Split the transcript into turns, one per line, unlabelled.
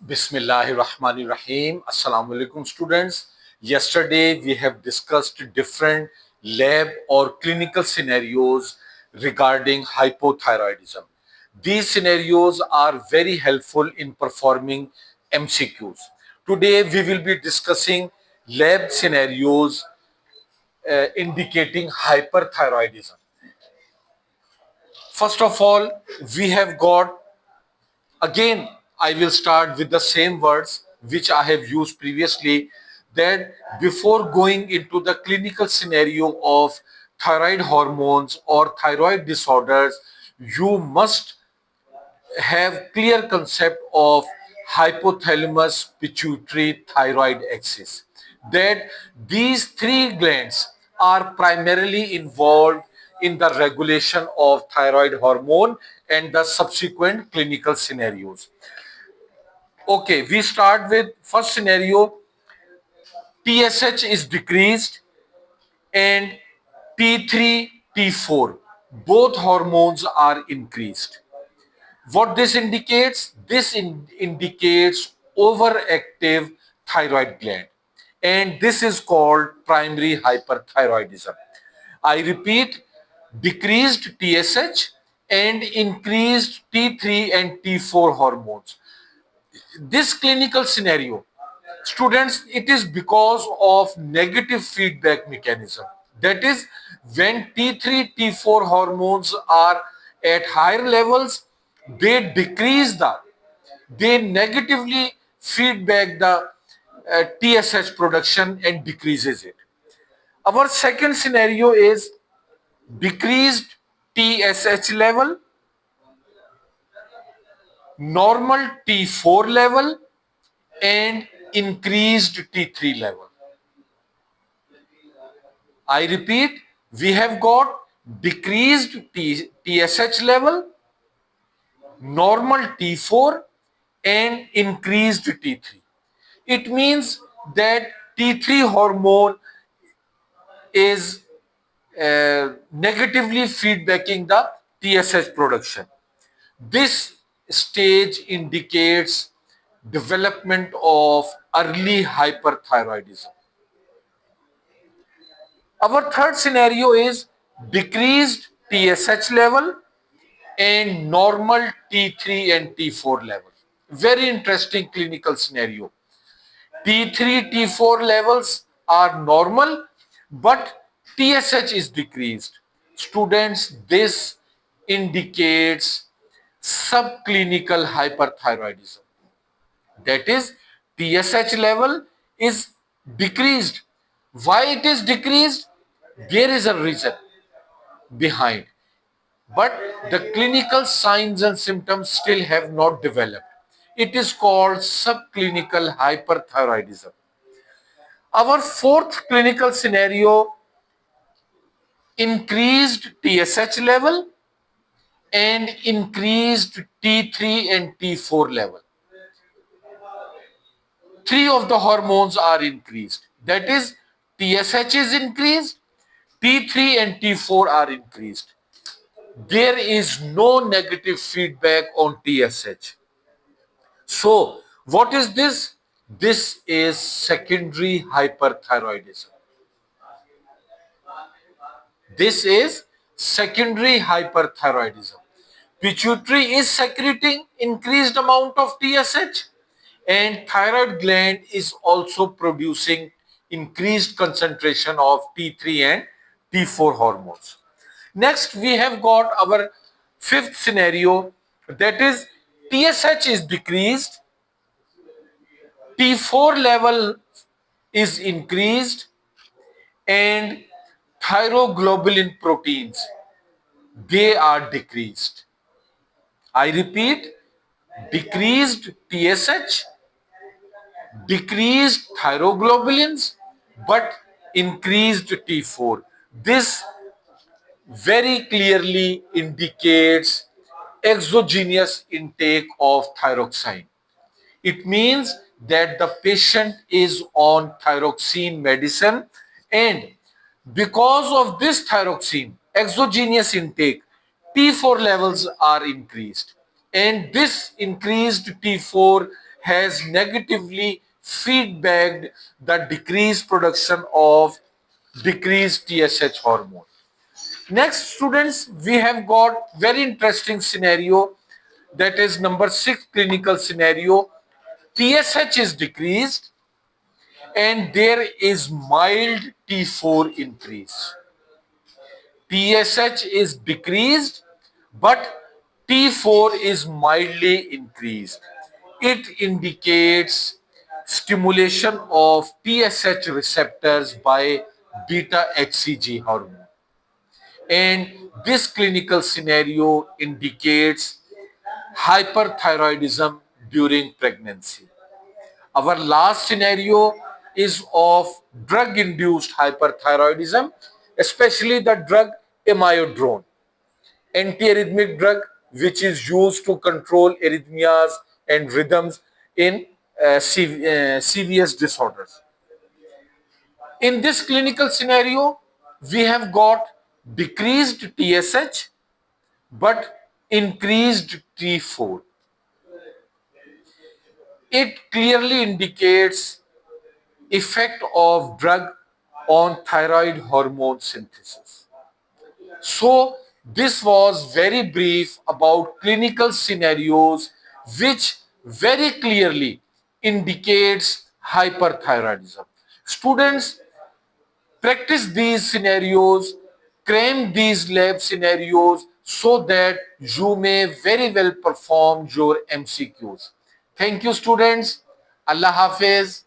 Bismillahirrahmanirrahim. Assalamu alaikum students. Yesterday we have discussed different lab or clinical scenarios regarding hypothyroidism. These scenarios are very helpful in performing MCQs. Today we will be discussing lab scenarios indicating hyperthyroidism. First of all, we have got. Again, I will start with the same words which I have used previously, that before going into the clinical scenario of thyroid hormones or thyroid disorders, you must have clear concept of hypothalamus pituitary thyroid axis, that these three glands are primarily involved in the regulation of thyroid hormone and the subsequent clinical scenarios. Okay, we start with first scenario. TSH is decreased and T3, T4, both hormones are increased. What this indicates? This indicates overactive thyroid gland, and this is called primary hyperthyroidism. I repeat, decreased TSH and increased T3 and T4 hormones. This clinical scenario, students, it is because of negative feedback mechanism. That is, when T3, T4 hormones are at higher levels, they negatively feedback the TSH production and decreases it. Our second scenario is decreased TSH level, normal T4 level, and increased T3 level. I repeat, we have got decreased TSH level, normal T4, and increased T3. It means that T3 hormone is negatively feedbacking the TSH production. This stage indicates development of early hyperthyroidism. Our third scenario is decreased TSH level and normal T3 and T4 level. Very interesting clinical scenario. T3, T4 levels are normal, but TSH is decreased. Students, this indicates subclinical hyperthyroidism. That is, TSH level is decreased. Why it is decreased? There is a reason behind, but the clinical signs and symptoms still have not developed. It is called subclinical hyperthyroidism. Our fourth clinical scenario, increased TSH level and increased T3 and T4 level. Three of the hormones are increased. That is, TSH is increased, T3 and T4 are increased. There is no negative feedback on TSH. So, what is this? This is secondary hyperthyroidism. This is secondary hyperthyroidism. Pituitary is secreting increased amount of TSH, and thyroid gland is also producing increased concentration of T3 and T4 hormones. Next, we have got our fifth scenario, that is TSH is decreased, T4 level is increased, and thyroglobulin proteins, they are decreased. I repeat, decreased TSH, decreased thyroglobulins, but increased T4. This very clearly indicates exogenous intake of thyroxine. It means that the patient is on thyroxine medicine, and because of this thyroxine exogenous intake, T4 levels are increased, and this increased T4 has negatively feedbacked the decreased production of decreased TSH hormone. Next, students, we have got very interesting scenario, that is number 6 clinical scenario. TSH is decreased and there is mild T4 increase. TSH is decreased, but T4 is mildly increased. It indicates stimulation of TSH receptors by beta HCG hormone. And this clinical scenario indicates hyperthyroidism during pregnancy. Our last scenario is of drug-induced hyperthyroidism, especially the drug amiodarone, antiarrhythmic drug which is used to control arrhythmias and rhythms in CVS disorders. In this clinical scenario, we have got decreased TSH but increased T4. It clearly indicates effect of drug on thyroid hormone synthesis. So this was very brief about clinical scenarios which very clearly indicates hyperthyroidism. Students, practice these scenarios, cram these lab scenarios so that you may very well perform your MCQs. Thank you, students. Allah Hafiz.